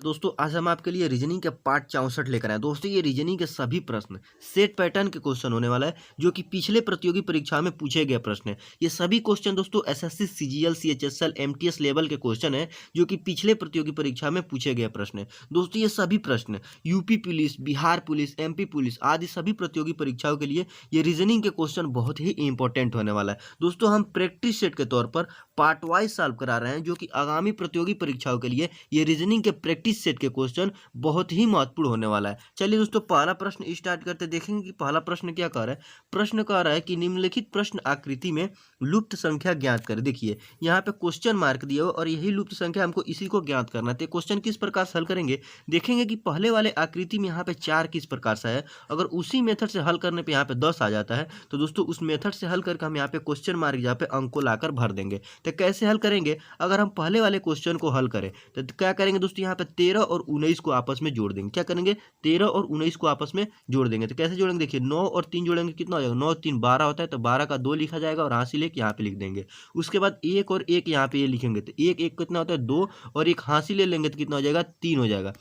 दोस्तों आज हम आपके लिए रीजनिंग के पार्ट 64 लेकर आए। दोस्तों ये रीजनिंग के सभी प्रश्न सेट पैटर्न के क्वेश्चन होने वाला है, जो कि पिछले प्रतियोगी परीक्षा में पूछे गए प्रश्न है। ये सभी क्वेश्चन दोस्तों SSC, CGL, CHSL, MTS level के क्वेश्चन है, जो कि पिछले प्रतियोगी परीक्षा में पूछे गए प्रश्न है। दोस्तों ये सभी प्रश्न UP police, Bihar police, MP police आदि सभी प्रतियोगी परीक्षाओं के लिए ये रीजनिंग के क्वेश्चन बहुत ही इंपॉर्टेंट होने वाला है। दोस्तों हम प्रैक्टिस सेट के तौर पर पार्ट वाइज सॉल्व करा रहे हैं, जो कि आगामी प्रतियोगी परीक्षाओं के लिए ये रीजनिंग के प्रैक्टिस सेट के क्वेश्चन बहुत ही महत्वपूर्ण होने वाला है। चलिए दोस्तों पहला प्रश्न स्टार्ट करते, देखेंगे कि पहला प्रश्न क्या कह रहा है। प्रश्न कह रहा है कि निम्नलिखित प्रश्न आकृति में लुप्त संख्या ज्ञात करें। देखिए यहाँ पे क्वेश्चन मार्क दिया हो और यही लुप्त संख्या हमको इसी को ज्ञात करना है। तो क्वेश्चन किस प्रकार से हल करेंगे, देखेंगे कि पहले वाले आकृति में यहाँ पे 4 किस प्रकार से है। अगर उसी मेथड से हल करने पे यहाँ पे 10 आ जाता है, तो दोस्तों उस मेथड से हल करके हम यहाँ पे क्वेश्चन मार्क यहाँ पे अंक को लाकर भर देंगे। तो कैसे हल करेंगे, अगर हम पहले वाले क्वेश्चन को हल करें तो क्या करेंगे दोस्तों, यहाँ पे 13 और 19 को आपस में जोड़ देंगे। क्या करेंगे, 13 और 19 को आपस में जोड़ देंगे। तो कैसे जोड़ेंगे, देखिए 9 और 3 जोड़ेंगे कितना हो जाएगा, 9 3 12 होता है, तो 12 का 2 लिखा जाएगा और हासिल 1 यहाँ पे लिख देंगे। उसके बाद 1 और 1 यहाँ पे ये लिखेंगे, तो 1 1 कितना होता है 2 और 1 हासिल लेंगे तो कितना हो जाएगा 3 हो जाएगा।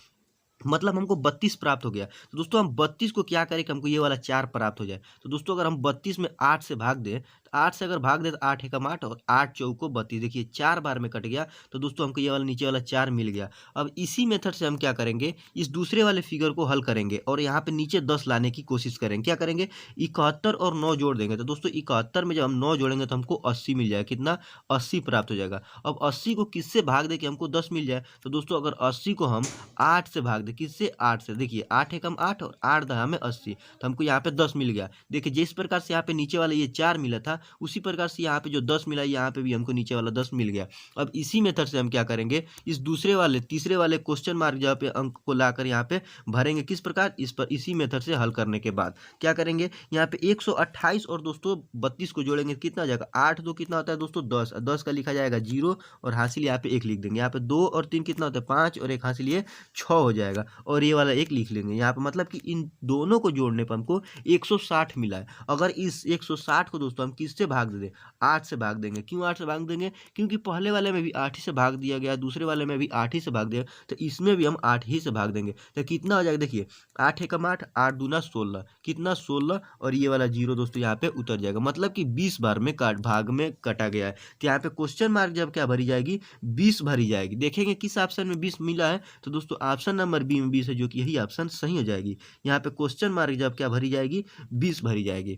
मतलब हमको 32 प्राप्त हो गया। तो दोस्तों हम 32 को क्या करें कि हमको ये वाला 4 प्राप्त हो जाए। तो दोस्तों अगर हम 32 में 8 से भाग दें, तो 8 से अगर भाग दें तो 8 एकम 8 और 8 चौको 32, देखिए 4 बार में कट गया। तो दोस्तों हमको ये वाला नीचे वाला 4 मिल गया। अब इसी मेथड से हम क्या करेंगे, इस दूसरे वाले फिगर को हल करेंगे और यहाँ पे नीचे 10 लाने की कोशिश करेंगे। क्या करेंगे, 71 और 9 जोड़ देंगे। तो दोस्तों 71 में जब हम 9 जोड़ेंगे तो हमको 80 मिल जाएगा। कितना, 80 प्राप्त हो जाएगा। अब 80 को किससे भाग दे कि हमको 10 मिल जाए। तो दोस्तों अगर 80 को हम 8 से भाग दे, किससे, 8 से, देखिए 8 एकम 8 और 8 दहा में 80, तो हमको यहाँ पे 10 मिल गया। देखिए जिस प्रकार से यहाँ पे नीचे वाला ये 4 मिला था, उसी प्रकार से यहाँ पे जो 10 मिला, यहाँ पे भी हमको नीचे वाला 10 मिल गया। अब इसी मेथड से हम क्या करेंगे, इस दूसरे वाले तीसरे वाले क्वेश्चन मार्क जहाँ पे अंक को लाकर यहाँ पे भरेंगे। किस प्रकार, इस पर इसी मेथड से हल करने के बाद क्या करेंगे, यहाँ पे 128 और दोस्तों 32 को जोड़ेंगे, कितना आ जाएगा, 8 2 कितना होता है दोस्तों 10, 10 का लिखा जाएगा 0 और हासिल यहाँ पे 1 लिख देंगे। यहाँ पे 2 और 3 कितना होता है 5 और 1 हासिल ये 6 हो जाएगा और ये वाला 1 लिख लेंगे यहाँ पे। मतलब कि इन दोनों को जोड़ने पर हमको 160 मिला है। अगर इस 160 को दोस्तों हम किससे भाग दे दें, 8 से भाग देंगे। क्यों 8 से भाग देंगे, क्योंकि पहले वाले में भी 8 ही से भाग दिया गया, दूसरे वाले में भी 8 ही से भाग दिया, तो इसमें भी हम 8 ही से भाग देंगे। तो कितना हो जाएगा, देखिए 8 एकम 8, 8 दूना 16, कितना 16 और ये वाला 0 दोस्तों यहाँ पे उतर जाएगा। मतलब कि 20 बार में भाग में कटा गया है। तो यहाँ पे क्वेश्चन मार्क जब क्या भरी जाएगी, 20 भरी जाएगी। देखेंगे किस ऑप्शन में 20 मिला है, तो दोस्तों ऑप्शन नंबर बी में 20 है, जो कि यही ऑप्शन सही हो जाएगी। यहाँ पे क्वेश्चन मार्क जब क्या भरी जाएगी, 20 भरी जाएगी।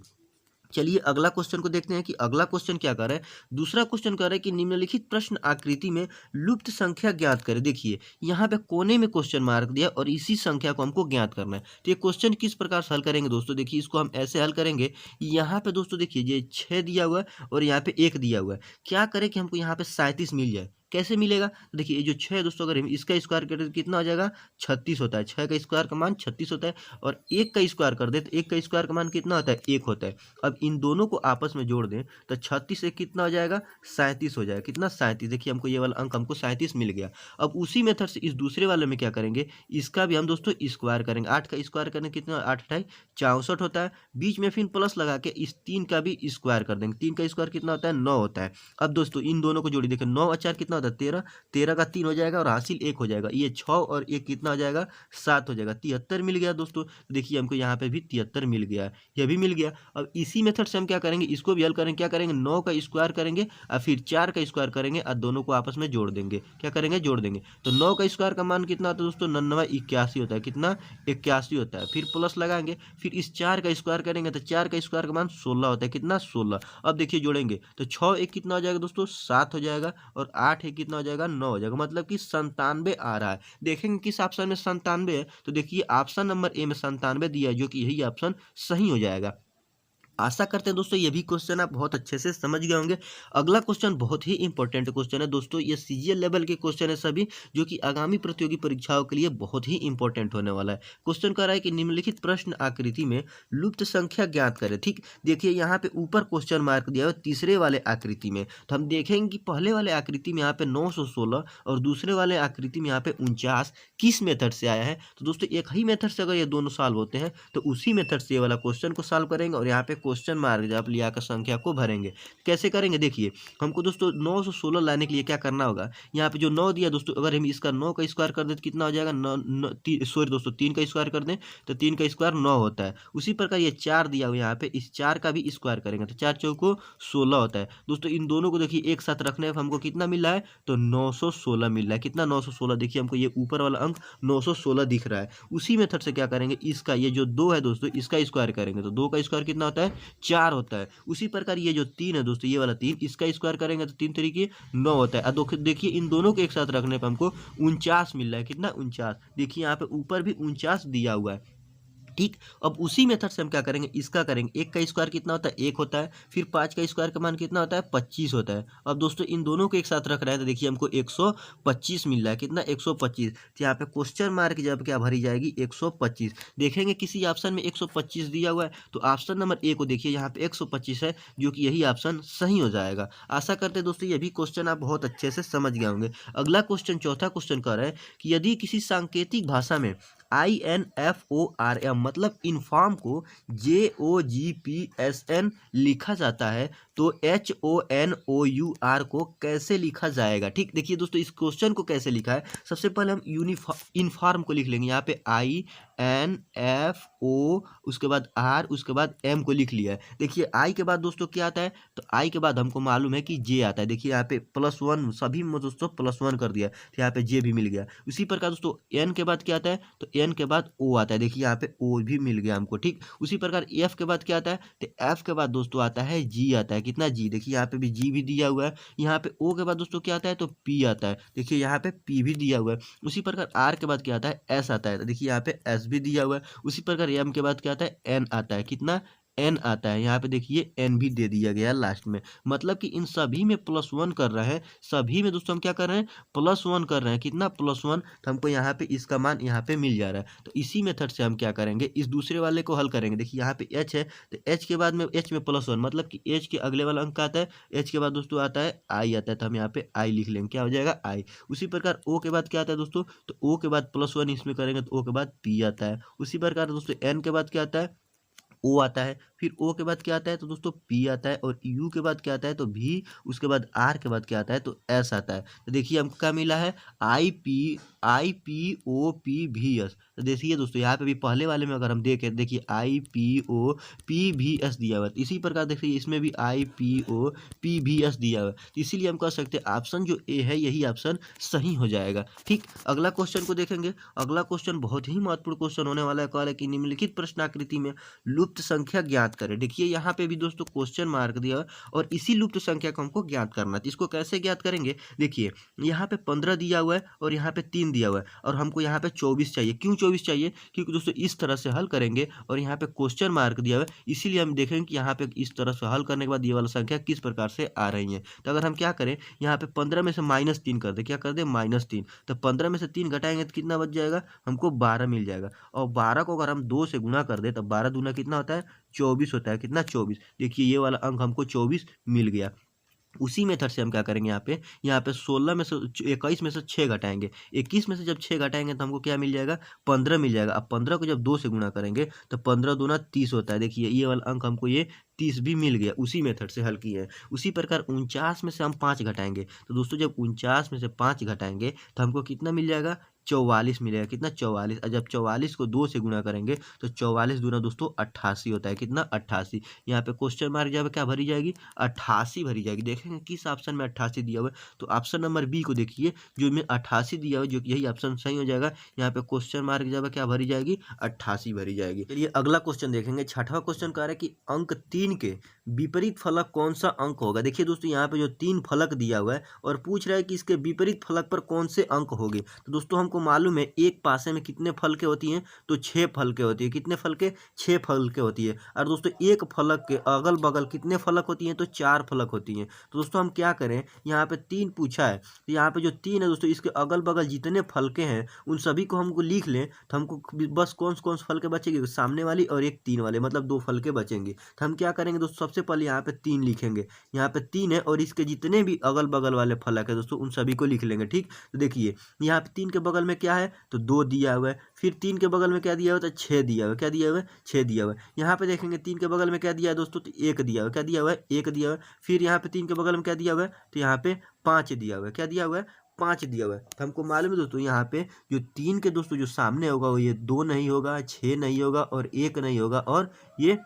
चलिए अगला क्वेश्चन को देखते हैं कि अगला क्वेश्चन क्या कर रहा है। दूसरा क्वेश्चन कर रहा है कि निम्नलिखित प्रश्न आकृति में लुप्त संख्या ज्ञात करें। देखिए यहाँ पे कोने में क्वेश्चन मार्क दिया और इसी संख्या को हमको ज्ञात करना है। तो ये क्वेश्चन किस प्रकार से हल करेंगे दोस्तों, देखिए इसको हम ऐसे हल करेंगे। यहाँ पे दोस्तों देखिए ये 6 दिया हुआ है और यहाँ पे 1 दिया हुआ है। क्या करें कि हमको यहाँ पे 37 मिल जाए। कैसे मिलेगा, देखिए ये जो 6 दोस्तों अगर हम इसका स्क्वायर करें तो कितना हो जाएगा, 36 होता है। 6 का स्क्वायर का मान 36 होता है और 1 का स्क्वायर कर दे तो 1 का स्क्वायर का मान कितना होता है, 1 होता है। अब इन दोनों को आपस में जोड़ दें तो 36 से कितना हो जाएगा, 37 हो जाएगा। कितना, 37। देखिए हमको ये वाला अंक हमको 37 मिल गया। अब उसी मेथड से इस दूसरे वाले में क्या करेंगे, इसका भी हम दोस्तों स्क्वायर करेंगे। 8 का स्क्वायर करेंगे कितना, 8 8 64 होता है। बीच में फिर प्लस लगा के इस 3 का भी स्क्वायर कर देंगे। 3 का स्क्वायर कितना होता है, 9 होता है। अब दोस्तों इन दोनों को जोड़ी, देखिए 9 और 4 कितना होता है 13, 13 का 3 हो जाएगा और हासिल 1 हो जाएगा। ये 6 और 1 कितना हो जाएगा, 7 हो जाएगा। 73 मिल गया दोस्तों। देखिए हमको यहाँ पे भी 73 मिल गया, ये भी मिल गया। अब इसी मेथड से हम क्या करेंगे, इसको भी हल करेंगे। क्या करेंगे, 9 का स्क्वायर करेंगे और फिर 4 का स्क्वायर करेंगे और दोनों को आपस में जोड़ देंगे। क्या करेंगे, जोड़ देंगे। तो 9 का स्क्वायर का मान कितना होता है दोस्तों, 99 81 होता है। कितना, 81 होता है। फिर प्लस लगाएंगे, फिर इस 4 का स्क्वायर करेंगे तो 4 का स्क्वायर का मान 16 होता है। कितना, 16। अब देखिए जोड़ेंगे तो 6 1 कितना हो जाएगा दोस्तों, 7 हो जाएगा और 8 1 कितना हो जाएगा, 9 हो जाएगा। मतलब कि 97 आ रहा है। देखेंगे किस ऑप्शन में 97 है, तो देखिए ऑप्शन नंबर ए में 97 दिया है, जो कि यही ऑप्शन सही हो जाएगा। आशा करते हैं दोस्तों ये भी क्वेश्चन आप बहुत अच्छे से समझ गए होंगे। अगला क्वेश्चन बहुत ही इंपॉर्टेंट क्वेश्चन है दोस्तों, ये सीजीएल लेवल के क्वेश्चन है सभी, जो कि आगामी प्रतियोगी परीक्षाओं के लिए बहुत ही इंपॉर्टेंट होने वाला है। क्वेश्चन कह रहा है कि निम्नलिखित प्रश्न आकृति में लुप्त संख्या ज्ञात करें। ठीक, देखिए यहाँ पे ऊपर क्वेश्चन मार्क दिया हुआ तीसरे वाले आकृति में, तो हम देखेंगे कि पहले वाले आकृति में यहाँ पे 916 और दूसरे वाले आकृति में यहाँ पे 49 किस मेथड से आया है। तो दोस्तों एक ही मेथड से अगर ये दोनों सॉल्व होते हैं तो उसी मेथड से ये वाला क्वेश्चन को सॉल्व करेंगे और यहाँ पे क्वेश्चन मार्क जब आप लिया कर संख्या को भरेंगे। कैसे करेंगे देखिए, हमको दोस्तों 916 लाने के लिए क्या करना होगा, यहाँ पे जो 9 दिया दोस्तों, अगर हम इसका 9 का स्क्वायर कर दें तो कितना हो जाएगा, सॉरी दोस्तों 3 का स्क्वायर कर दें तो 3 का स्क्वायर 9 होता है। उसी प्रकार ये 4 दिया हुआ यहाँ पे, इस 4 का भी स्क्वायर करेंगे तो 4 चौको 16 होता है। दोस्तों इन दोनों को देखिए एक साथ रखने पर हमको कितना मिल रहा है, तो 916 मिल रहा है। कितना 916, देखिए हमको ये ऊपर वाला अंक 916 दिख रहा है। उसी मेथड से क्या करेंगे, इसका ये जो 2 है दोस्तों इसका स्क्वायर करेंगे तो 2 का स्क्वायर कितना होता है, 4 होता है। उसी प्रकार ये जो 3 है दोस्तों, ये वाला 3, इसका स्क्वायर करेंगे तो 3 तरीके 9 होता है। और देखिए इन दोनों को एक साथ रखने पर हमको 49 मिल रहा है। कितना 49, देखिए यहाँ पे ऊपर भी 49 दिया हुआ है। ठीक, अब उसी मेथड से हम क्या करेंगे, इसका करेंगे। 1 का स्क्वायर कितना होता है, 1 होता है। फिर 5 का स्क्वायर का मान कितना होता है, 25 होता है। अब दोस्तों इन दोनों को एक साथ रख रहे हैं तो देखिए हमको 125 मिल रहा है। कितना 125, तो यहाँ पे क्वेश्चन मार्क जब क्या भरी जाएगी, 125। देखेंगे किसी ऑप्शन में 125 दिया हुआ है तो ऑप्शन नंबर ए को देखिए यहाँ पे 125 है, जो कि यही ऑप्शन सही हो जाएगा। आशा करते हैं दोस्तों ये भी क्वेश्चन आप बहुत अच्छे से समझ गए होंगे। अगला क्वेश्चन, चौथा क्वेश्चन कह रहा है कि यदि किसी सांकेतिक भाषा में INFORM मतलब इन्फॉर्म को JOGPSN लिखा जाता है तो HONOUR को कैसे लिखा जाएगा। ठीक, देखिए दोस्तों इस क्वेश्चन को कैसे लिखा है, सबसे पहले हम इन्फॉर्म को लिख लेंगे। यहाँ पे INFO, उसके बाद R, उसके बाद M को लिख लिया है। देखिए I के बाद दोस्तों क्या आता है, तो I के बाद हमको मालूम है कि J आता है। देखिए यहाँ पे +1 सभी में दोस्तों +1 कर दिया, तो यहाँ पे J भी मिल गया। उसी प्रकार दोस्तों N के बाद क्या आता है, तो N के बाद O आता है। देखिए यहाँ पे O भी मिल गया हमको। ठीक, उसी प्रकार F के बाद क्या आता है, तो F के बाद दोस्तों आता है G आता है। कितना G, देखिए यहाँ पे भी G भी दिया हुआ है। यहाँ पे O के बाद दोस्तों क्या आता है, तो P आता है। देखिए यहाँ पे P भी दिया हुआ है। उसी प्रकार R के बाद क्या आता है, S आता है। तो देखिए यहाँ पे S भी दिया हुआ है। उसी प्रकार M के बाद क्या आता है, N आता है। कितना N आता है। यहाँ पे देखिए N भी दे दिया गया लास्ट में। मतलब कि इन सभी में +1 कर रहे हैं, सभी में दोस्तों हम क्या कर रहे हैं, +1 कर रहे हैं। कितना +1, तो हमको यहाँ पे इसका मान यहाँ पे मिल जा रहा है। तो इसी मेथड से हम क्या करेंगे, इस दूसरे वाले को हल करेंगे। देखिए यहाँ पे H है, तो H के बाद में H में +1 मतलब कि H के अगले वाला अंक आता है। H के बाद दोस्तों आता है I आता है, तो हम यहाँ पे I लिख लेंगे। क्या हो जाएगा, I। उसी प्रकार O के बाद क्या आता है दोस्तों, तो O के बाद +1 इसमें करेंगे तो O के बाद P आता है। उसी प्रकार दोस्तों N के बाद क्या आता है, O आता है। फिर O के बाद क्या आता है, तो दोस्तों P आता है। और U के बाद क्या आता है, तो V। उसके बाद R के बाद क्या आता है, तो S आता है। तो देखिए हमको क्या मिला है, IPOPVS। तो देखिए दोस्तों यहाँ पे भी पहले वाले में अगर हम देखें, देखिए IPOPVS दिया हुआ है। इसी प्रकार देखिए इसमें भी IPOPVS दिया हुआ है। तो इसीलिए हम कह सकते हैं ऑप्शन जो ए है यही ऑप्शन सही हो जाएगा। ठीक, अगला क्वेश्चन को देखेंगे। अगला क्वेश्चन बहुत ही महत्वपूर्ण क्वेश्चन होने वाला है। कह रहा है कि निम्नलिखित प्रश्नाकृति में लुप्त संख्या ज्ञात करें। देखिए यहाँ पे भी दोस्तों क्वेश्चन मार्क दिया और इसी लुप्त संख्या को हमको ज्ञात करना है। तो इसको कैसे ज्ञात करेंगे, देखिए यहाँ पे 15 दिया हुआ है और यहाँ पे 3 दिया हुआ है और हमको यहाँ पे 24 चाहिए। क्यों 24 चाहिए, क्योंकि दोस्तों इस तरह से हल करेंगे और यहाँ पे क्वेश्चन मार्क दिया हुआ है, इसीलिए हम देखेंगे कि यहाँ पे इस तरह से हल करने के बाद ये वाला संख्या किस प्रकार से आ रही है। तो अगर हम क्या करें, यहाँ पे 15 में से -3 कर दे, क्या कर दे, -3। तो 15 में से 3 घटाएंगे तो कितना बच जाएगा, हमको 12 मिल जाएगा। और 12 को अगर हम 2 से गुना कर दे तो 12 दूना कितना होता है, 24 होता है। कितना, 24। देखिए ये वाला अंक हमको 24 मिल गया। उसी मेथड से हम क्या करेंगे, यहाँ पे 16 में से 21 में से 6 घटाएंगे। 21 में से जब 6 घटाएंगे तो हमको क्या मिल जाएगा, 15 मिल जाएगा। अब 15 को जब 2 से गुणा करेंगे तो 15 दूना 30 होता है। देखिए ये वाला अंक हमको ये 30 भी मिल गया। उसी मेथड से हल किए हैं। उसी प्रकार 49 में से हम 5 घटाएंगे तो दोस्तों जब 49 में से 5 घटाएंगे तो हमको कितना मिल जाएगा, 44 मिलेगा। कितना, 44। और जब 44 को 2 से गुणा करेंगे तो 44 दूना दोस्तों 88 होता है। कितना, 88। यहाँ पे क्वेश्चन मार्क जब क्या भरी जाएगी, 88 भरी जाएगी। देखेंगे किस ऑप्शन में 88 दिया हुआ है, तो ऑप्शन नंबर बी को देखिए जो में 88 दिया हुआ है, जो कि यही ऑप्शन सही हो जाएगा। यहाँ पे क्वेश्चन मार्क जब क्या भरी जाएगी, 88 भरी जाएगी। चलिए अगला क्वेश्चन देखेंगे। छठवां क्वेश्चन कह रहा है कि अंक 3 के विपरीत फलक कौन सा अंक होगा। देखिए दोस्तों यहाँ पे जो 3 फलक दिया हुआ है और पूछ रहा है कि इसके विपरीत फलक पर कौन से अंक होंगे। तो दोस्तों हमको मालूम है एक पासे में कितने फलके होती हैं, तो 6 फलके होती है। कितने फलके, 6 फलके होती है। और दोस्तों एक फलक के अगल बगल कितने फलक होती हैं, तो 4 फलक होती हैं। तो दोस्तों हम क्या करें, यहाँ पे 3 पूछा है तो यहाँ पे जो 3 है दोस्तों इसके अगल बगल जितने फलके हैं उन सभी को हमको लिख लें तो हमको बस कौन से फलके बचेंगे, सामने वाली और एक 3 वाले, मतलब 2 फलके बचेंगे। तो हम क्या करेंगे दोस्तों, सबसे पहले यहाँ पे 3 लिखेंगे। यहाँ पे 3 है और इसके जितने भी अगल बगल वाले फलक है दोस्तों उन सभी को लिख लेंगे। ठीक, तो देखिए यहाँ पे 3 के बगल में क्या है तो 2 दिया हुआ है। फिर 3 के बगल में क्या दिया हुआ है तो 6 दिया हुआ है। क्या दिया हुआ है 6 दिया हुआ है। यहाँ पे देखेंगे 3 के बगल में क्या दिया है दोस्तों तो 1 दिया हुआ है। क्या दिया हुआ है 1 दिया हुआ है। फिर यहाँ पे 3 के बगल में क्या दिया हुआ है तो यहाँ पे 5 दिया हुआ है। क्या दिया हुआ है 5 दिया हुआ है। तो हमको मालूम है दोस्तों यहाँ पे जो 3 के दोस्तों जो सामने होगा वो ये 2 नहीं होगा, 6 नहीं होगा और 1 नहीं होगा और ये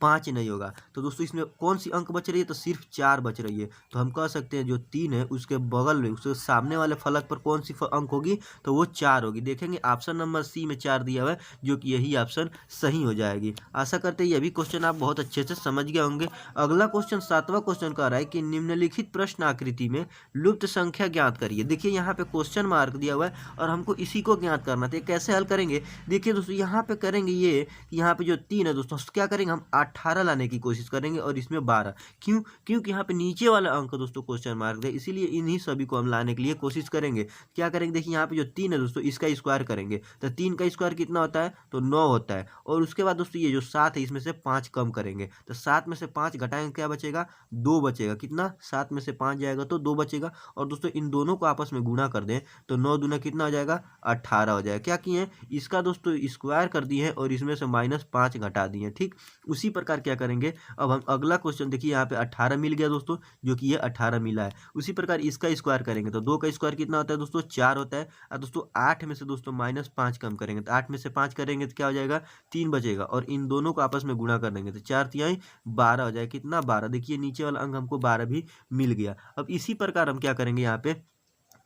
5 नहीं होगा। तो दोस्तों इसमें कौन सी अंक बच रही है तो सिर्फ 4 बच रही है। तो हम कह सकते हैं जो 3 है उसके बगल में उसके सामने वाले फलक पर कौन सी अंक होगी तो वो 4 होगी। देखेंगे ऑप्शन नंबर सी में 4 दिया हुआ है जो कि यही ऑप्शन सही हो जाएगी। आशा करते हैं ये भी क्वेश्चन आप बहुत अच्छे से समझ गए होंगे। अगला क्वेश्चन 7वां क्वेश्चन कह रहा है कि निम्नलिखित प्रश्न आकृति में लुप्त संख्या ज्ञात करिए। देखिए यहाँ पे क्वेश्चन मार्क दिया हुआ है और हमको इसी को ज्ञात करना था। कैसे हल करेंगे देखिए दोस्तों यहाँ पे करेंगे ये यहाँ पे जो 3 है दोस्तों क्या करेंगे हम 18 लाने की कोशिश करेंगे और इसमें 12। क्यों क्योंकि यहाँ पे नीचे वाला अंक दोस्तों क्वेश्चन मार्क है इसीलिए इन्हीं सभी को हम लाने के लिए कोशिश करेंगे। क्या करेंगे देखिए यहाँ पे जो 3 है दोस्तों इसका स्क्वायर करेंगे तो 3 का स्क्वायर कितना होता है तो 9 होता है। और उसके बाद दोस्तों ये जो 7 है इसमें से 5 कम करेंगे तो 7 में से 5 घटाएंगे क्या बचेगा 2 बचेगा। कितना 7 में से 5 जाएगा तो 2 बचेगा। और दोस्तों इन दोनों को आपस में गुणा कर दें तो 9 दूना कितना हो जाएगा 18 हो जाएगा। क्या किए इसका दोस्तों स्क्वायर कर दिए हैं और इसमें से -5 घटा दिए हैं। ठीक उसी प्रकार क्या करेंगे अब हम अगला क्वेश्चन देखिए यहाँ पे 18 मिल गया दोस्तों जो कि ये 18 मिला है। उसी प्रकार इसका स्क्वायर करेंगे तो 2 का स्क्वायर कितना होता है दोस्तों 4 होता है। और दोस्तों 8 में से दोस्तों -5 कम करेंगे तो 8 में से 5 करेंगे तो क्या हो जाएगा 3 बचेगा। और इन दोनों को आपस में गुणा कर देंगे तो 4 तिहाई 12 हो जाएगा। कितना 12। देखिए नीचे वाला अंक हमको 12 भी मिल गया। अब इसी प्रकार हम क्या करेंगे यहाँ पे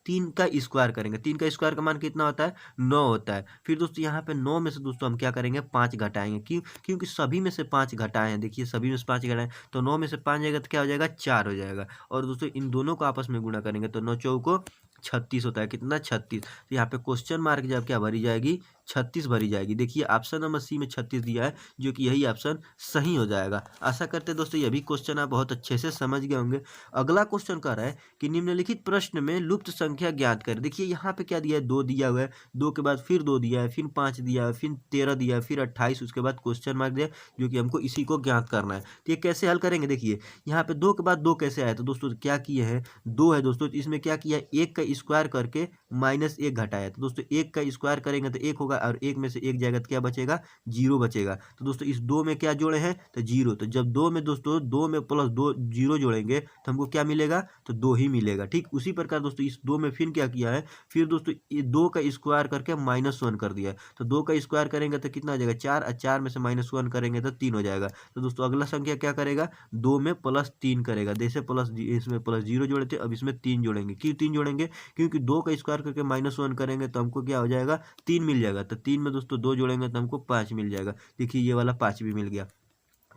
3 का स्क्वायर करेंगे। 3 का स्क्वायर का मान कितना होता है 9 होता है। फिर दोस्तों यहाँ पे 9 में से दोस्तों हम क्या करेंगे 5 घटाएंगे। क्यों क्योंकि सभी में से 5 घटाए हैं। देखिए सभी में से 5 घटाएं तो 9 में से 5 जाएगा तो क्या हो जाएगा 4 हो जाएगा। और दोस्तों इन दोनों को आपस में गुणा करेंगे तो 9 चौको 36 होता है। कितना 36। तो यहाँ पे क्वेश्चन मार्क जब क्या भरी जाएगी 36 भरी जाएगी। देखिए ऑप्शन नंबर सी में 36 दिया है जो कि यही ऑप्शन सही हो जाएगा। आशा करते हैं दोस्तों ये भी क्वेश्चन आप बहुत अच्छे से समझ गए होंगे। अगला क्वेश्चन कह रहा है कि निम्नलिखित प्रश्न में लुप्त संख्या ज्ञात करें। देखिए यहाँ पे क्या दिया है 2 दिया हुआ है। 2 के बाद फिर 2 दिया है फिर 5 दिया है फिर 13 दिया है फिर 28 उसके बाद क्वेश्चन मार्क दिया जो कि हमको इसी को ज्ञात करना है। तो ये कैसे हल करेंगे देखिए यहाँ पे 2 के बाद 2 कैसे आया तो दोस्तों क्या किए हैं 2 है दोस्तों तो इसमें क्या किया 1 का स्क्वायर करके -1 घटाया। तो दोस्तों 1 का स्क्वायर करेंगे तो 1 होगा और 1 में से 1 जाएगा तो क्या बचेगा 0 बचेगा। तो दोस्तों इस 2 में क्या जोड़े हैं तो 0। तो जब 2 में दोस्तों 2 में प्लस 2 0 जोड़ेंगे तो हमको क्या मिलेगा तो 2 ही मिलेगा। ठीक उसी प्रकार दोस्तों इस 2 में फिर क्या किया है फिर दोस्तों ये 2 का स्क्वायर करके -1 कर दिया है। तो 2 का स्क्वायर करेंगे तो कितना आ जाएगा 4 और 4 में से -1 करेंगे तो 3 हो जाएगा। तो दोस्तों अगला संख्या क्या करेगा 2 में +3 करेगा। जैसे प्लस इसमें +0 जोड़े थे अब इसमें 3 जोड़ेंगे। क्यों 3 जोड़ेंगे क्योंकि 2 का स्क्वायर करके -1 करेंगे तो हमको क्या हो जाएगा 3 मिल जाएगा। तो 3 में दोस्तों 2 जोड़ेंगे तो हमको 5 मिल जाएगा। देखिए ये वाला 5 भी मिल गया।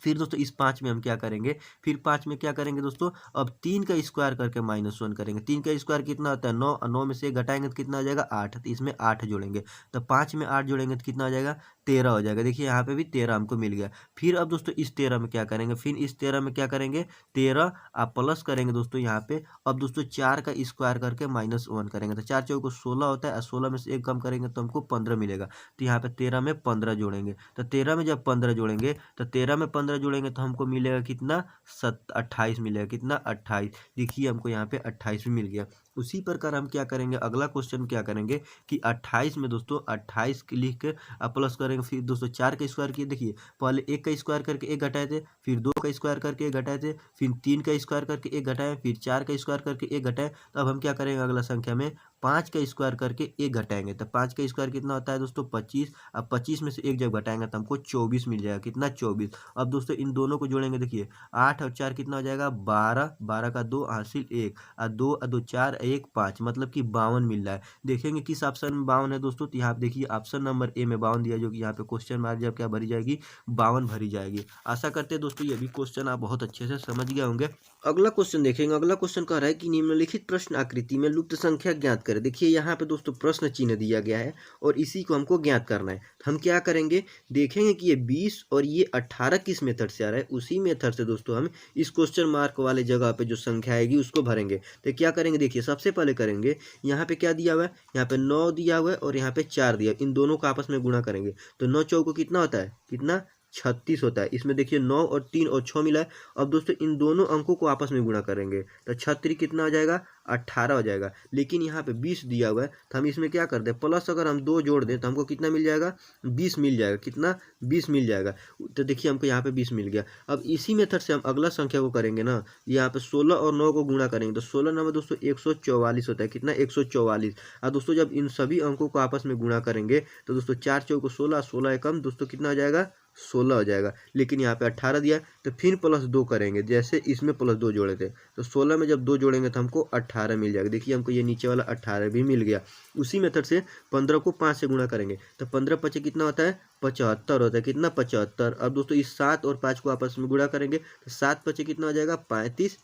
फिर दोस्तों इस 5 में हम क्या करेंगे फिर 5 में क्या करेंगे दोस्तों अब 3 का स्क्वायर करके -1 करेंगे। 3 का स्क्वायर कितना होता है 9 और 9 में से 1 घटाएंगे तो कितना आ जाएगा 8। तो इसमें 8 जोड़ेंगे तो 5 में 8 जोड़ेंगे तो कितना आ जाएगा 13 हो जाएगा। देखिए यहाँ पे भी 13 हमको मिल गया। फिर अब दोस्तों इस 13 में क्या करेंगे फिर इस 13 में क्या करेंगे 13 आप प्लस करेंगे दोस्तों यहाँ पे अब दोस्तों 4 का स्क्वायर करके -1 करेंगे तो 4 चौको 16 होता है और 16 में से 1 कम करेंगे तो हमको 15 मिलेगा। तो यहाँ पे 13 में 15 जोड़ेंगे तो 13 में जब 15 जोड़ेंगे तो 13 में 15 जोड़ेंगे तो हमको मिलेगा कितना 28 मिलेगा। कितना 28। देखिए हमको यहाँ पे 28 भी मिल गया। उसी प्रकार हम क्या करेंगे अगला क्वेश्चन क्या करेंगे कि 28 में दोस्तों 28 लिख के प्लस करेंगे। फिर दोस्तों 4 का स्क्वायर किए देखिए पहले 1 का स्क्वायर करके 1 घटाए थे फिर 2 का स्क्वायर करके 1 घटाए थे फिर 3 का स्क्वायर करके 1 घटाए फिर 4 का स्क्वायर करके 1 घटाए। तो अब हम क्या करेंगे अगला संख्या में 5 का स्क्वायर करके 1 घटाएंगे। तो 5 का स्क्वायर कितना होता है दोस्तों 25। अब 25 में से 1 जब घटाएंगे तो हमको 24 मिल जाएगा। कितना 24। अब दोस्तों इन दोनों को जोड़ेंगे देखिए 8 और 4 कितना हो जाएगा 12। 12 का 2 हासिल 1 और 2 और 2 4 1 5 मतलब कि 52 मिल रहा है। देखेंगे किस ऑप्शन में 52 है दोस्तों तो यहाँ पे देखिए ऑप्शन नंबर ए में 52 दिया जो कि यहाँ पे क्वेश्चन मार्क जब क्या भरी जाएगी 52 भरी जाएगी। आशा करते हैं दोस्तों ये भी क्वेश्चन आप बहुत अच्छे से समझ गए होंगे। अगला क्वेश्चन देखेंगे। अगला क्वेश्चन कह रहा है कि निम्नलिखित प्रश्न आकृति में लुप्त संख्या ज्ञात करें। देखिए यहाँ पे दोस्तों प्रश्न चिन्ह दिया गया है और इसी को हमको ज्ञात करना है। हम क्या करेंगे देखेंगे कि ये 20 और ये 18 किस मेथड से आ रहा है उसी मेथड से दोस्तों हम इस क्वेश्चन मार्क वाले जगह पे जो संख्या आएगी उसको भरेंगे। तो क्या करेंगे देखिए सबसे पहले करेंगे यहाँ पे क्या दिया हुआ है यहाँ पे 9 दिया हुआ है और यहाँ पे 4 दिया। इन दोनों को आपस में गुणा करेंगे तो 9 चौको कितना होता है कितना 36 होता है। इसमें देखिए 9 और 3 और 6 मिला है। अब दोस्तों इन दोनों अंकों को आपस में गुणा करेंगे तो 36 कितना हो जाएगा, 18 हो जाएगा। लेकिन यहाँ पे 20 दिया हुआ है तो हम इसमें क्या करते हैं, प्लस अगर हम 2 जोड़ दें तो हमको कितना मिल जाएगा, 20 मिल जाएगा। कितना, 20 मिल जाएगा। तो देखिए हमको यहाँ पे 20 मिल गया। अब इसी मेथड से हम अगला संख्या को करेंगे ना, यहाँ पे 16 और 9 को गुणा करेंगे तो 16 नंबर दोस्तों 144 होता है। कितना, 144। और दोस्तों जब इन सभी अंकों को आपस में गुणा करेंगे तो दोस्तों 4 चौको 16, 16 एकम दोस्तों कितना हो जाएगा, 16 हो जाएगा। लेकिन यहाँ पे 18 दिया तो फिर प्लस 2 करेंगे, जैसे इसमें प्लस 2 जोड़े थे तो 16 में जब 2 जोड़ेंगे तो हमको 18 मिल जाएगा। देखिए हमको ये नीचे वाला 18 भी मिल गया। उसी मेथड से 15 को 5 से गुणा करेंगे तो 15 पचे कितना होता है, 75 होता है। कितना, 75। अब दोस्तों इस 7 और 5 को आपस में गुणा करेंगे तो 7 पचे कितना हो जाएगा, 35।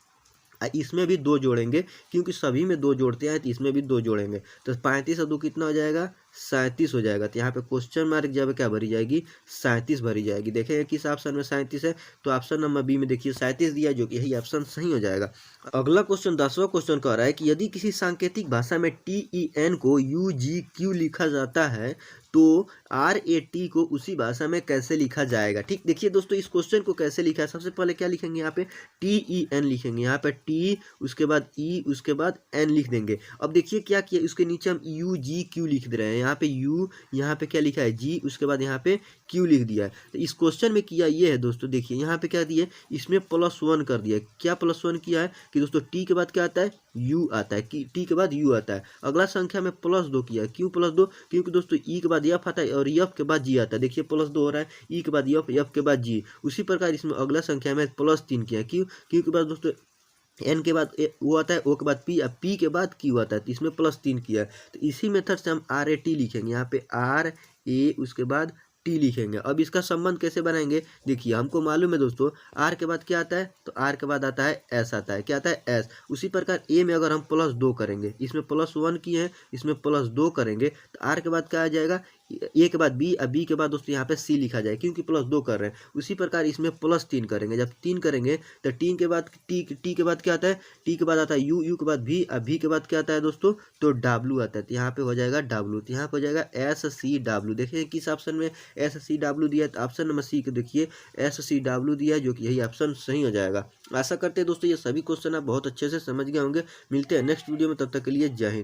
इसमें भी 2 जोड़ेंगे क्योंकि सभी में 2 जोड़ते हैं तो इसमें भी 2 जोड़ेंगे तो 35 और 2 कितना हो जाएगा, 37 हो जाएगा। तो यहाँ पे क्वेश्चन मार्क जब क्या भरी जाएगी, 37 भरी जाएगी। देखेंगे किस ऑप्शन में 37 है, तो ऑप्शन नंबर बी में देखिए 37 दिया, जो कि यही ऑप्शन सही हो जाएगा। अगला क्वेश्चन 10वां क्वेश्चन कह रहा है कि यदि किसी सांकेतिक भाषा में TEN को UGQ लिखा जाता है तो RAT को उसी भाषा में कैसे लिखा जाएगा। ठीक, देखिए दोस्तों इस क्वेश्चन को कैसे लिखा है। सबसे पहले क्या लिखेंगे, यहाँ पे TEN लिखेंगे, यहाँ पे T उसके बाद E उसके बाद N लिख देंगे। अब देखिए क्या किया, उसके नीचे हम UGQ लिख दे रहे हैं। यहाँ पे U, यहाँ पे क्या लिखा है G, उसके बाद यहाँ पे Q लिख दिया है। तो इस क्वेश्चन में किया ये है दोस्तों, देखिए यहाँ पे क्या दिया, इसमें +1 कर दिया। क्या +1 किया है कि दोस्तों T के बाद क्या आता है, U आता है, कि T के बाद U आता है। अगला संख्या में +2 किया। क्यों +2, क्योंकि दोस्तों E के बाद F आता है और F के बाद G आता है। देखिए +2 हो रहा है, E के बाद F के बाद G। उसी प्रकार इसमें अगला संख्या में +3 किया। क्यों, क्योंकि बाद दोस्तों N के बाद O आता है, O के बाद P, अब P के बाद Q आता है, तो इसमें +3 किया है। तो इसी मेथड से हम RAT लिखेंगे। यहाँ पे RA उसके बाद T लिखेंगे। अब इसका संबंध कैसे बनाएंगे, देखिए हमको मालूम है दोस्तों R के बाद क्या आता है, तो R के बाद आता है S आता है। क्या आता है, S। उसी प्रकार A में अगर हम +2 करेंगे, इसमें +1 किए हैं, इसमें +2 करेंगे तो R के बाद क्या आ जाएगा, A के बाद B, अब B के बाद दोस्तों यहाँ पे C लिखा जाए क्योंकि +2 कर रहे हैं। उसी प्रकार इसमें +3 करेंगे। जब 3 करेंगे तो T के बाद T के बाद क्या आता है, T के बाद आता है U, U के बाद V, अब V के बाद क्या आता है दोस्तों, तो W आता है। तो यहाँ पे हो जाएगा W, तो यहाँ पे हो जाएगा SCW। देखिए किस ऑप्शन में SCW दिया है, तो ऑप्शन नंबर C को देखिए SCW दिया है, जो कि यही ऑप्शन सही हो जाएगा। आशा करते हैं दोस्तों ये सभी क्वेश्चन आप बहुत अच्छे से समझ गए होंगे। मिलते हैं नेक्स्ट वीडियो में, तब तक के लिए जय हिंद।